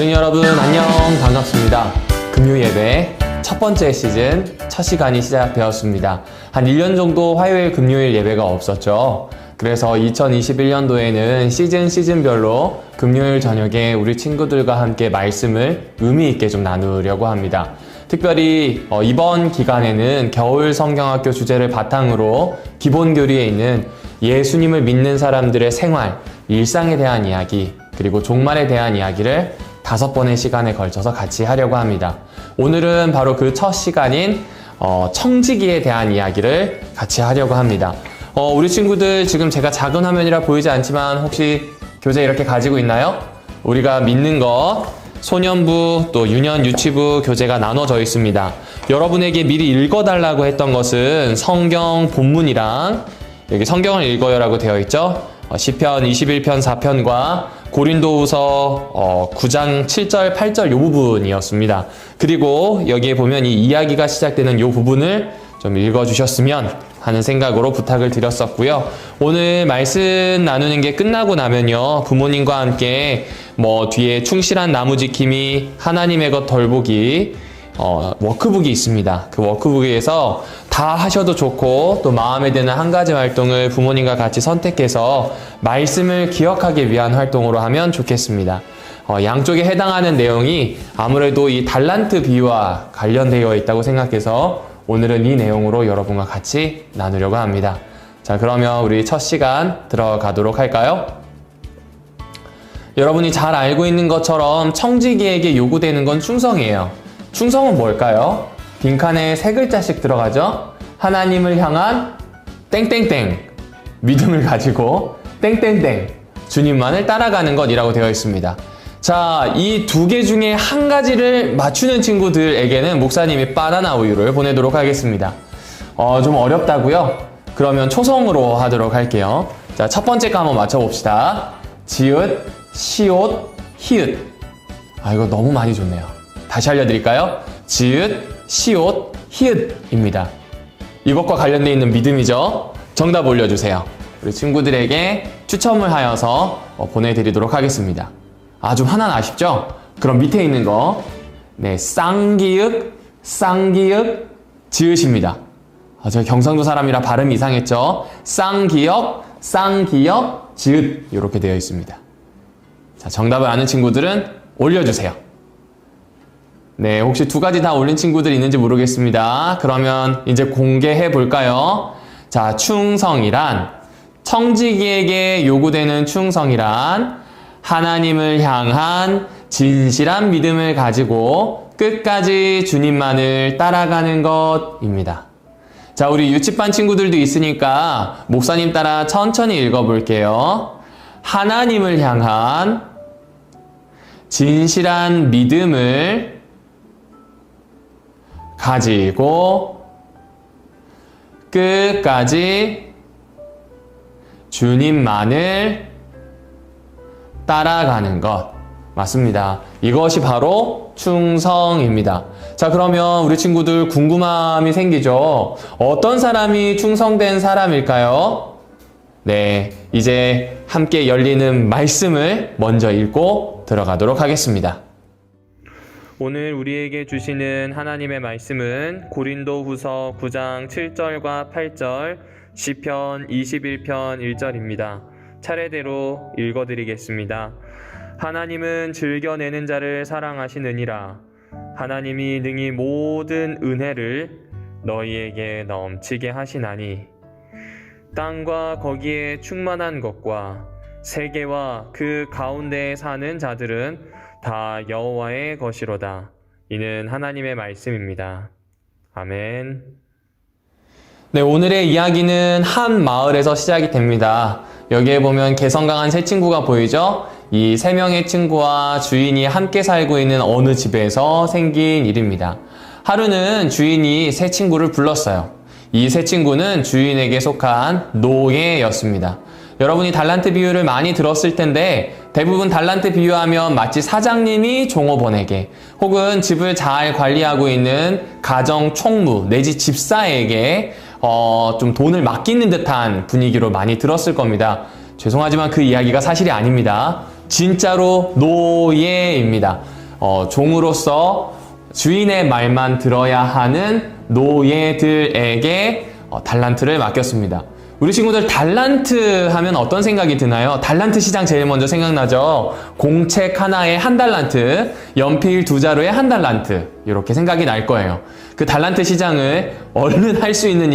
어린이 여러분 안녕, 반갑습니다. 금요예배 첫 번째 시즌 첫 시간이 시작되었습니다. 한 1년 정도 화요일 금요일 예배가 없었죠. 그래서 2021년도에는 시즌별로 금요일 저녁에 우리 친구들과 함께 말씀을 의미 있게 좀 나누려고 합니다. 특별히 이번 기간에는 겨울 성경학교 주제를 바탕으로 기본 교리에 있는 예수님을 믿는 사람들의 생활, 일상에 대한 이야기, 그리고 종말에 대한 이야기를 5번의 시간에 걸쳐서 같이 하려고 합니다. 오늘은 바로 그 첫 시간인 청지기에 대한 이야기를 같이 하려고 합니다. 우리 친구들 지금 제가 작은 화면이라 보이지 않지만 혹시 교재 이렇게 가지고 있나요? 우리가 믿는 것, 소년부 또 유년 유치부 교재가 나눠져 있습니다. 여러분에게 미리 읽어달라고 했던 것은 성경 본문이랑 여기 성경을 읽어요라고 되어 있죠. 시편 21편 4편과 고린도후서 9장 7절 8절 이 부분이었습니다. 그리고 여기에 보면 이 이야기가 시작되는 이 부분을 좀 읽어주셨으면 하는 생각으로 부탁을 드렸었고요. 오늘 말씀 나누는 게 끝나고 나면요, 부모님과 함께 뒤에 충실한 나무지킴이, 하나님의 것 덜보기 워크북이 있습니다. 그 워크북에서 다 하셔도 좋고 또 마음에 드는 한 가지 활동을 부모님과 같이 선택해서 말씀을 기억하기 위한 활동으로 하면 좋겠습니다. 양쪽에 해당하는 내용이 아무래도 이 달란트 비유와 관련되어 있다고 생각해서 오늘은 이 내용으로 여러분과 같이 나누려고 합니다. 자, 그러면 우리 첫 시간 들어가도록 할까요? 여러분이 잘 알고 있는 것처럼 청지기에게 요구되는 건 충성이에요. 충성은 뭘까요? 빈칸에 3글자씩 들어가죠? 하나님을 향한 땡땡땡, 믿음을 가지고 땡땡땡, 주님만을 따라가는 것이라고 되어 있습니다. 자, 이 2개 중에 한 가지를 맞추는 친구들에게는 목사님이 바나나 우유를 보내도록 하겠습니다. 좀 어렵다고요? 그러면 초성으로 하도록 할게요. 자, 첫 번째 거 한번 맞춰봅시다. 지읒, 시옷, 히읗. 이거 너무 많이 줬네요. 다시 알려드릴까요? 지읒, 시옷, 히읗입니다. 이것과 관련되어 있는 믿음이죠. 정답 올려주세요. 우리 친구들에게 추첨을 하여서 보내드리도록 하겠습니다. 좀 하나는 아쉽죠? 그럼 밑에 있는 거, 네, 쌍기읒, 지읒입니다. 저 경상도 사람이라 발음이 이상했죠? 쌍기역, 지읒 이렇게 되어 있습니다. 자, 정답을 아는 친구들은 올려주세요. 네, 혹시 2가지 다 올린 친구들 있는지 모르겠습니다. 그러면 이제 공개해 볼까요? 자, 충성이란, 청지기에게 요구되는 충성이란 하나님을 향한 진실한 믿음을 가지고 끝까지 주님만을 따라가는 것입니다. 자, 우리 유치반 친구들도 있으니까 목사님 따라 천천히 읽어볼게요. 하나님을 향한 진실한 믿음을 가지고 끝까지 주님만을 따라가는 것. 맞습니다. 이것이 바로 충성입니다. 자, 그러면 우리 친구들 궁금함이 생기죠? 어떤 사람이 충성된 사람일까요? 네, 이제 함께 열리는 말씀을 먼저 읽고 들어가도록 하겠습니다. 오늘 우리에게 주시는 하나님의 말씀은 고린도후서 9장 7절과 8절, 시편 21편 1절입니다. 차례대로 읽어드리겠습니다. 하나님은 즐겨내는 자를 사랑하시느니라. 하나님이 능히 모든 은혜를 너희에게 넘치게 하시나니 땅과 거기에 충만한 것과 세계와 그 가운데에 사는 자들은 다 여호와의 것이로다. 이는 하나님의 말씀입니다. 아멘. 네, 오늘의 이야기는 한 마을에서 시작이 됩니다. 여기에 보면 개성 강한 3친구가 보이죠? 이 3명의 친구와 주인이 함께 살고 있는 어느 집에서 생긴 일입니다. 하루는 주인이 3친구를 불렀어요. 이 3친구는 주인에게 속한 노예였습니다. 여러분이 달란트 비유를 많이 들었을 텐데 대부분 달란트 비유하면 마치 사장님이 종업원에게 혹은 집을 잘 관리하고 있는 가정 총무 내지 집사에게 좀 돈을 맡기는 듯한 분위기로 많이 들었을 겁니다. 죄송하지만 그 이야기가 사실이 아닙니다. 진짜로 노예입니다. 종으로서 주인의 말만 들어야 하는 노예들에게 달란트를 맡겼습니다. 우리 친구들 달란트 하면 어떤 생각이 드나요? 달란트 시장 제일 먼저 생각나죠? 공책 하나에 1달란트, 연필 2자루에 1달란트 이렇게 생각이 날 거예요. 그 달란트 시장을 얼른 할 수 있는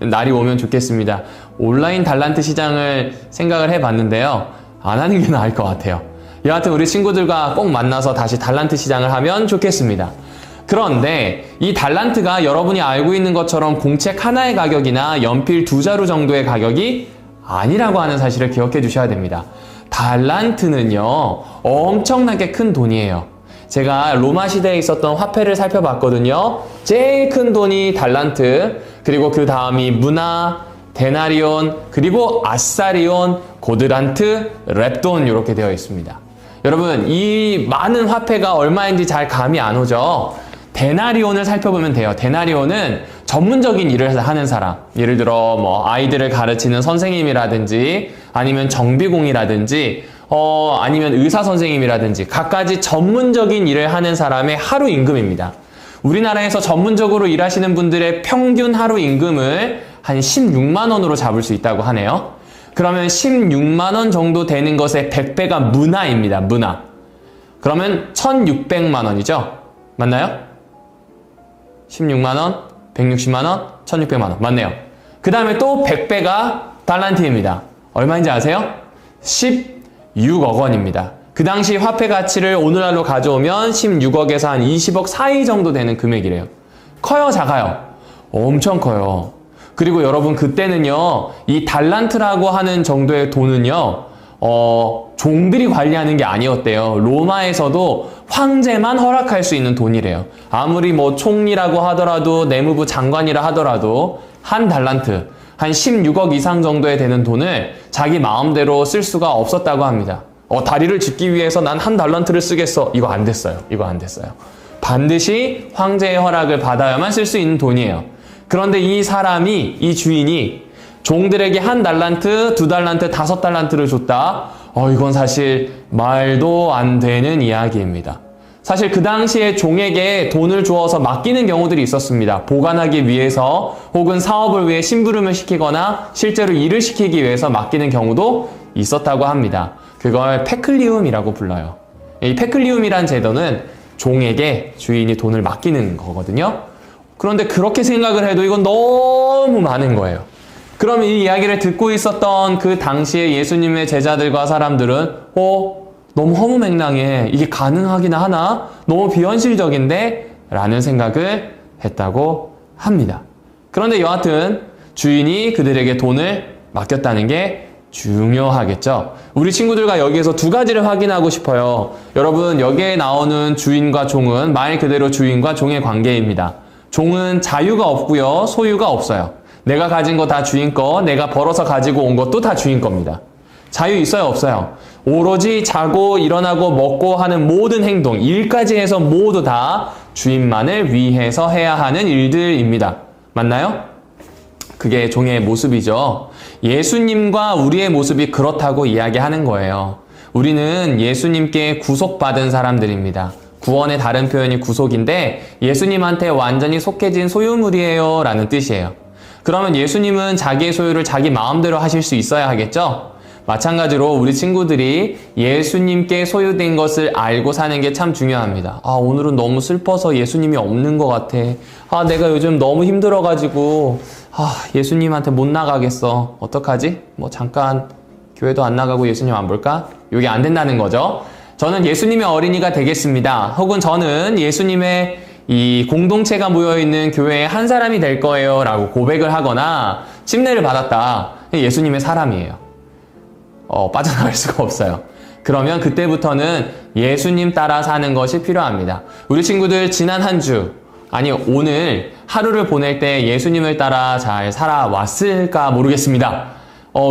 날이 오면 좋겠습니다. 온라인 달란트 시장을 생각을 해봤는데요. 안 하는 게 나을 것 같아요. 여하튼 우리 친구들과 꼭 만나서 다시 달란트 시장을 하면 좋겠습니다. 그런데 이 달란트가 여러분이 알고 있는 것처럼 공책 하나의 가격이나 연필 2자루 정도의 가격이 아니라고 하는 사실을 기억해 주셔야 됩니다. 달란트는요, 엄청나게 큰 돈이에요. 제가 로마 시대에 있었던 화폐를 살펴봤거든요. 제일 큰 돈이 달란트, 그리고 그 다음이 문화, 데나리온, 그리고 아사리온, 고드란트, 렙돈 이렇게 되어 있습니다. 여러분, 이 많은 화폐가 얼마인지 잘 감이 안 오죠? 데나리온을 살펴보면 돼요. 데나리온은 전문적인 일을 하는 사람, 예를 들어 뭐 아이들을 가르치는 선생님이라든지 아니면 정비공이라든지 아니면 의사 선생님이라든지 갖가지 전문적인 일을 하는 사람의 하루 임금입니다. 우리나라에서 전문적으로 일하시는 분들의 평균 하루 임금을 한 16만 원으로 잡을 수 있다고 하네요. 그러면 16만 원 정도 되는 것의 100배가 문화입니다. 문화. 그러면 1600만 원이죠? 맞나요? 16만 원, 160만 원, 1600만 원. 맞네요. 그 다음에 또 100배가 달란트입니다. 얼마인지 아세요? 16억 원입니다. 그 당시 화폐 가치를 오늘날로 가져오면 16억에서 한 20억 사이 정도 되는 금액이래요. 커요, 작아요? 엄청 커요. 그리고 여러분, 그때는요, 이 달란트라고 하는 정도의 돈은요, 종들이 관리하는 게 아니었대요. 로마에서도 황제만 허락할 수 있는 돈이래요. 아무리 뭐 총리라고 하더라도, 내무부 장관이라 하더라도 한 달란트, 한 16억 이상 정도에 되는 돈을 자기 마음대로 쓸 수가 없었다고 합니다. 다리를 짓기 위해서 난 한 달란트를 쓰겠어. 이거 안 됐어요. 이거 안 됐어요. 반드시 황제의 허락을 받아야만 쓸 수 있는 돈이에요. 그런데 이 주인이 종들에게 1달란트, 2달란트, 5달란트를 줬다. 이건 사실 말도 안 되는 이야기입니다. 사실 그 당시에 종에게 돈을 주어서 맡기는 경우들이 있었습니다. 보관하기 위해서 혹은 사업을 위해 심부름을 시키거나 실제로 일을 시키기 위해서 맡기는 경우도 있었다고 합니다. 그걸 페클리움이라고 불러요. 이 페클리움이란 제도는 종에게 주인이 돈을 맡기는 거거든요. 그런데 그렇게 생각을 해도 이건 너무 많은 거예요. 그럼 이 이야기를 듣고 있었던 그 당시에 예수님의 제자들과 사람들은 너무 허무맹랑해. 이게 가능하긴 하나? 너무 비현실적인데? 라는 생각을 했다고 합니다. 그런데 여하튼 주인이 그들에게 돈을 맡겼다는 게 중요하겠죠. 우리 친구들과 여기에서 2가지를 확인하고 싶어요. 여러분, 여기에 나오는 주인과 종은 말 그대로 주인과 종의 관계입니다. 종은 자유가 없고요, 소유가 없어요. 내가 가진 거 다 주인 거, 내가 벌어서 가지고 온 것도 다 주인 겁니다. 자유 있어요, 없어요? 오로지 자고 일어나고 먹고 하는 모든 행동, 일까지 해서 모두 다 주인만을 위해서 해야 하는 일들입니다. 맞나요? 그게 종의 모습이죠. 예수님과 우리의 모습이 그렇다고 이야기하는 거예요. 우리는 예수님께 구속받은 사람들입니다. 구원의 다른 표현이 구속인데 예수님한테 완전히 속해진 소유물이에요 라는 뜻이에요. 그러면 예수님은 자기의 소유를 자기 마음대로 하실 수 있어야 하겠죠? 마찬가지로 우리 친구들이 예수님께 소유된 것을 알고 사는 게 참 중요합니다. 오늘은 너무 슬퍼서 예수님이 없는 것 같아. 내가 요즘 너무 힘들어가지고 예수님한테 못 나가겠어. 어떡하지? 잠깐 교회도 안 나가고 예수님 안 볼까? 이게 안 된다는 거죠. 저는 예수님의 어린이가 되겠습니다. 혹은 저는 예수님의 이 공동체가 모여있는 교회의 한 사람이 될 거예요 라고 고백을 하거나 침례를 받았다. 예수님의 사람이에요. 빠져나갈 수가 없어요. 그러면 그때부터는 예수님 따라 사는 것이 필요합니다. 우리 친구들 지난 한 주, 오늘 하루를 보낼 때 예수님을 따라 잘 살아왔을까 모르겠습니다.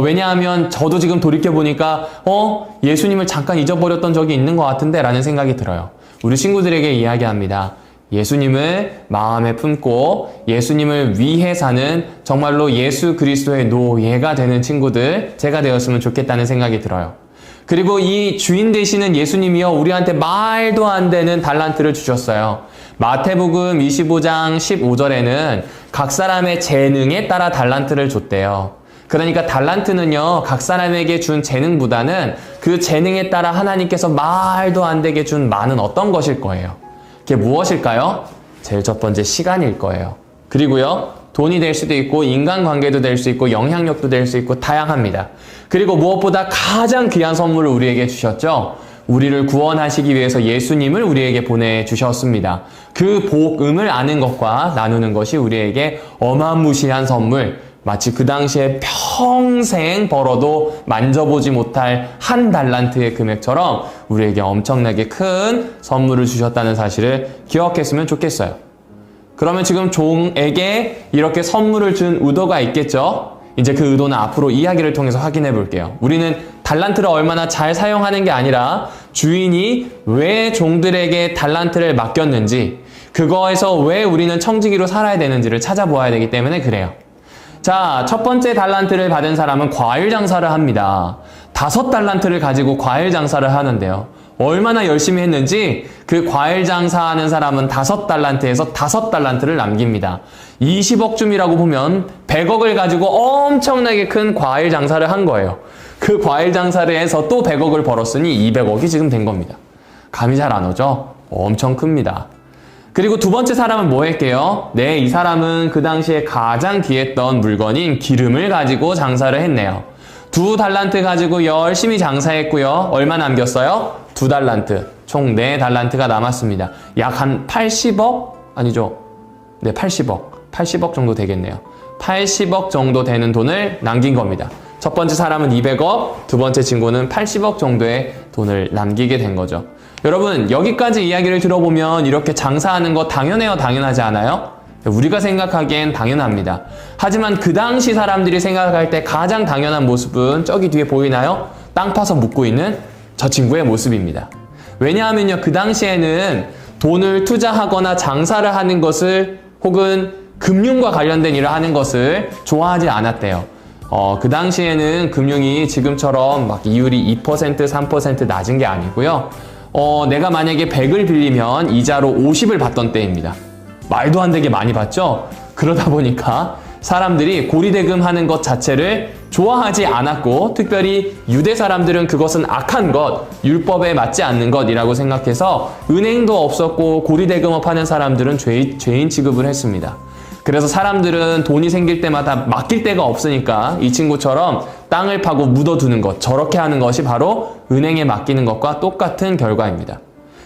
왜냐하면 저도 지금 돌이켜보니까 예수님을 잠깐 잊어버렸던 적이 있는 것 같은데 라는 생각이 들어요. 우리 친구들에게 이야기합니다. 예수님을 마음에 품고 예수님을 위해 사는 정말로 예수 그리스도의 노예가 되는 친구들 제가 되었으면 좋겠다는 생각이 들어요. 그리고 이 주인 되시는 예수님이요, 우리한테 말도 안 되는 달란트를 주셨어요. 마태복음 25장 15절에는 각 사람의 재능에 따라 달란트를 줬대요. 그러니까 달란트는요, 각 사람에게 준 재능보다는 그 재능에 따라 하나님께서 말도 안 되게 준 많은 어떤 것일 거예요. 그게 무엇일까요? 제일 첫 번째, 시간일 거예요. 그리고요, 돈이 될 수도 있고 인간관계도 될 수 있고 영향력도 될 수 있고 다양합니다. 그리고 무엇보다 가장 귀한 선물을 우리에게 주셨죠. 우리를 구원하시기 위해서 예수님을 우리에게 보내주셨습니다. 그 복음을 아는 것과 나누는 것이 우리에게 어마무시한 선물, 마치 그 당시에 평생 벌어도 만져보지 못할 한 달란트의 금액처럼 우리에게 엄청나게 큰 선물을 주셨다는 사실을 기억했으면 좋겠어요. 그러면 지금 종에게 이렇게 선물을 준 의도가 있겠죠? 이제 그 의도는 앞으로 이야기를 통해서 확인해 볼게요. 우리는 달란트를 얼마나 잘 사용하는 게 아니라 주인이 왜 종들에게 달란트를 맡겼는지, 그거에서 왜 우리는 청지기로 살아야 되는지를 찾아보아야 되기 때문에 그래요. 자, 첫 번째 달란트를 받은 사람은 과일 장사를 합니다. 5달란트를 가지고 과일 장사를 하는데요. 얼마나 열심히 했는지 그 과일 장사하는 사람은 5달란트에서 5달란트를 남깁니다. 20억쯤이라고 보면 100억을 가지고 엄청나게 큰 과일 장사를 한 거예요. 그 과일 장사를 해서 또 100억을 벌었으니 200억이 지금 된 겁니다. 감이 잘 안 오죠? 엄청 큽니다. 그리고 두 번째 사람은 뭐 했게요? 네, 이 사람은 그 당시에 가장 귀했던 물건인 기름을 가지고 장사를 했네요. 2달란트 가지고 열심히 장사했고요. 얼마 남겼어요? 2달란트. 총 4달란트가 남았습니다. 약 한 80억? 아니죠. 네, 80억. 80억 정도 되겠네요. 80억 정도 되는 돈을 남긴 겁니다. 첫 번째 사람은 200억, 두 번째 친구는 80억 정도의 돈을 남기게 된 거죠. 여러분, 여기까지 이야기를 들어보면 이렇게 장사하는 거 당연해요, 당연하지 않아요? 우리가 생각하기엔 당연합니다. 하지만 그 당시 사람들이 생각할 때 가장 당연한 모습은 저기 뒤에 보이나요? 땅 파서 묻고 있는 저 친구의 모습입니다. 왜냐하면요, 그 당시에는 돈을 투자하거나 장사를 하는 것을, 혹은 금융과 관련된 일을 하는 것을 좋아하지 않았대요. 그 당시에는 금융이 지금처럼 막 이율이 2%, 3% 낮은 게 아니고요. 내가 만약에 100을 빌리면 이자로 50을 받던 때입니다. 말도 안 되게 많이 받죠? 그러다 보니까 사람들이 고리대금 하는 것 자체를 좋아하지 않았고, 특별히 유대 사람들은 그것은 악한 것, 율법에 맞지 않는 것이라고 생각해서 은행도 없었고 고리대금업 하는 사람들은 죄인 취급을 했습니다. 그래서 사람들은 돈이 생길 때마다 맡길 데가 없으니까 이 친구처럼 땅을 파고 묻어두는 것, 저렇게 하는 것이 바로 은행에 맡기는 것과 똑같은 결과입니다.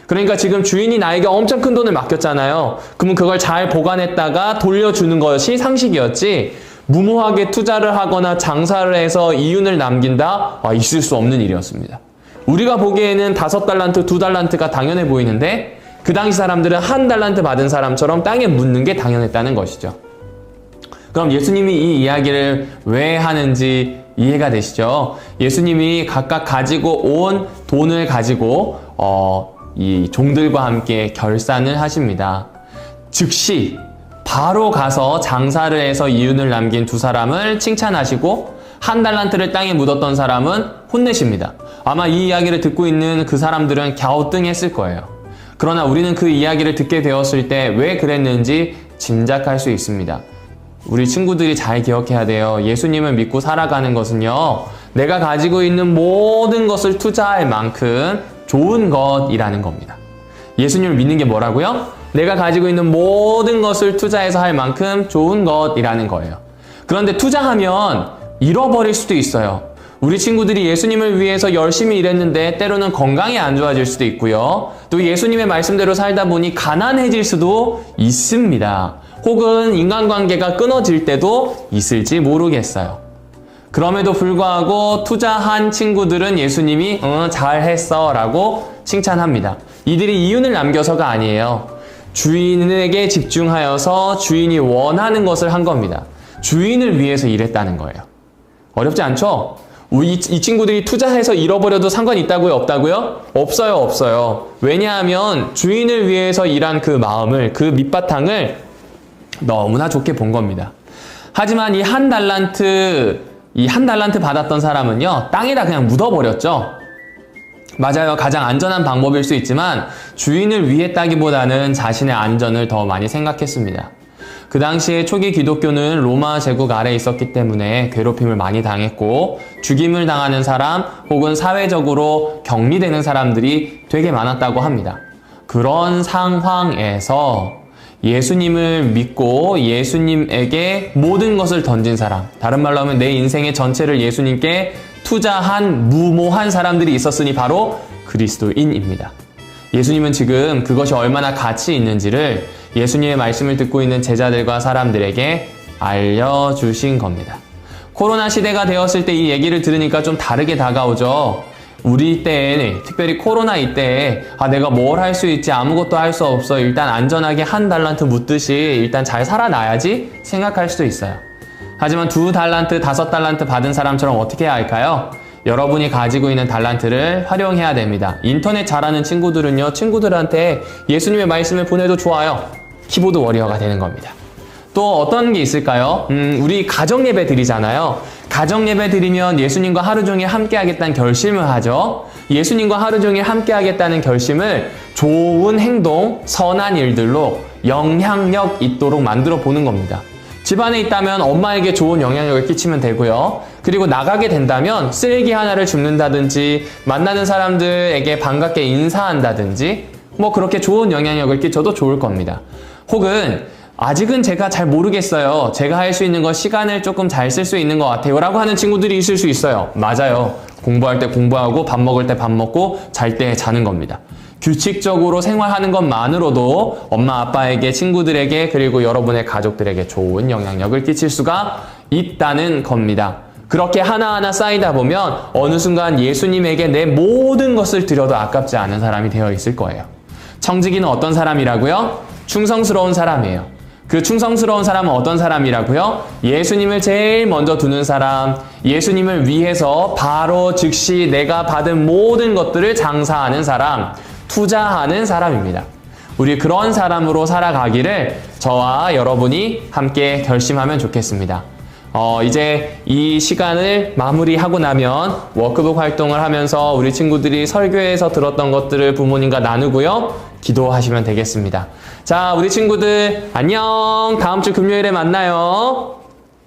그러니까 지금 주인이 나에게 엄청 큰 돈을 맡겼잖아요. 그러면 그걸 잘 보관했다가 돌려주는 것이 상식이었지, 무모하게 투자를 하거나 장사를 해서 이윤을 남긴다? 있을 수 없는 일이었습니다. 우리가 보기에는 5달란트, 2달란트가 당연해 보이는데 그 당시 사람들은 1달란트 받은 사람처럼 땅에 묻는 게 당연했다는 것이죠. 그럼 예수님이 이 이야기를 왜 하는지 이해가 되시죠? 예수님이 각각 가지고 온 돈을 가지고 이 종들과 함께 결산을 하십니다. 즉시 바로 가서 장사를 해서 이윤을 남긴 두 사람을 칭찬하시고 1달란트를 땅에 묻었던 사람은 혼내십니다. 아마 이 이야기를 듣고 있는 그 사람들은 갸우뚱했을 거예요. 그러나 우리는 그 이야기를 듣게 되었을 때 왜 그랬는지 짐작할 수 있습니다. 우리 친구들이 잘 기억해야 돼요. 예수님을 믿고 살아가는 것은요, 내가 가지고 있는 모든 것을 투자할 만큼 좋은 것이라는 겁니다. 예수님을 믿는 게 뭐라고요? 내가 가지고 있는 모든 것을 투자해서 할 만큼 좋은 것이라는 거예요. 그런데 투자하면 잃어버릴 수도 있어요. 우리 친구들이 예수님을 위해서 열심히 일했는데 때로는 건강이 안 좋아질 수도 있고요. 또 예수님의 말씀대로 살다 보니 가난해질 수도 있습니다. 혹은 인간관계가 끊어질 때도 있을지 모르겠어요. 그럼에도 불구하고 투자한 친구들은 예수님이 잘했어 라고 칭찬합니다. 이들이 이윤을 남겨서가 아니에요. 주인에게 집중하여서 주인이 원하는 것을 한 겁니다. 주인을 위해서 일했다는 거예요. 어렵지 않죠? 이 친구들이 투자해서 잃어버려도 상관이 있다고요? 없다고요? 없어요, 없어요. 왜냐하면 주인을 위해서 일한 그 마음을, 그 밑바탕을 너무나 좋게 본 겁니다. 하지만 이 1달란트 받았던 사람은요, 땅에다 그냥 묻어버렸죠. 맞아요. 가장 안전한 방법일 수 있지만 주인을 위했다기보다는 자신의 안전을 더 많이 생각했습니다. 그 당시에 초기 기독교는 로마 제국 아래에 있었기 때문에 괴롭힘을 많이 당했고 죽임을 당하는 사람 혹은 사회적으로 격리되는 사람들이 되게 많았다고 합니다. 그런 상황에서 예수님을 믿고 예수님에게 모든 것을 던진 사람, 다른 말로 하면 내 인생의 전체를 예수님께 투자한 무모한 사람들이 있었으니 바로 그리스도인입니다. 예수님은 지금 그것이 얼마나 가치 있는지를 예수님의 말씀을 듣고 있는 제자들과 사람들에게 알려주신 겁니다. 코로나 시대가 되었을 때 이 얘기를 들으니까 좀 다르게 다가오죠. 우리 때에, 특별히 코로나 이때에 내가 뭘 할 수 있지, 아무것도 할 수 없어, 일단 안전하게 한 달란트 묻듯이 일단 잘 살아나야지 생각할 수도 있어요. 하지만 2달란트, 5달란트 받은 사람처럼 어떻게 해야 할까요? 여러분이 가지고 있는 달란트를 활용해야 됩니다. 인터넷 잘하는 친구들은요, 친구들한테 예수님의 말씀을 보내도 좋아요. 키보드 워리어가 되는 겁니다. 또 어떤 게 있을까요? 우리 가정 예배 드리잖아요. 가정 예배 드리면 예수님과 하루 종일 함께 하겠다는 결심을 하죠. 예수님과 하루 종일 함께 하겠다는 결심을 좋은 행동, 선한 일들로 영향력 있도록 만들어 보는 겁니다. 집안에 있다면 엄마에게 좋은 영향력을 끼치면 되고요. 그리고 나가게 된다면 쓰레기 하나를 줍는다든지 만나는 사람들에게 반갑게 인사한다든지 그렇게 좋은 영향력을 끼쳐도 좋을 겁니다. 혹은 아직은 제가 잘 모르겠어요. 제가 할 수 있는 거 시간을 조금 잘 쓸 수 있는 것 같아요. 라고 하는 친구들이 있을 수 있어요. 맞아요. 공부할 때 공부하고 밥 먹을 때 밥 먹고 잘 때 자는 겁니다. 규칙적으로 생활하는 것만으로도 엄마 아빠에게, 친구들에게, 그리고 여러분의 가족들에게 좋은 영향력을 끼칠 수가 있다는 겁니다. 그렇게 하나하나 쌓이다 보면 어느 순간 예수님에게 내 모든 것을 드려도 아깝지 않은 사람이 되어 있을 거예요. 청지기는 어떤 사람이라고요? 충성스러운 사람이에요. 그 충성스러운 사람은 어떤 사람이라고요? 예수님을 제일 먼저 두는 사람, 예수님을 위해서 바로 즉시 내가 받은 모든 것들을 장사하는 사람, 투자하는 사람입니다. 우리 그런 사람으로 살아가기를 저와 여러분이 함께 결심하면 좋겠습니다. 이제 이 시간을 마무리하고 나면 워크북 활동을 하면서 우리 친구들이 설교에서 들었던 것들을 부모님과 나누고요. 기도하시면 되겠습니다. 자, 우리 친구들 안녕. 다음 주 금요일에 만나요.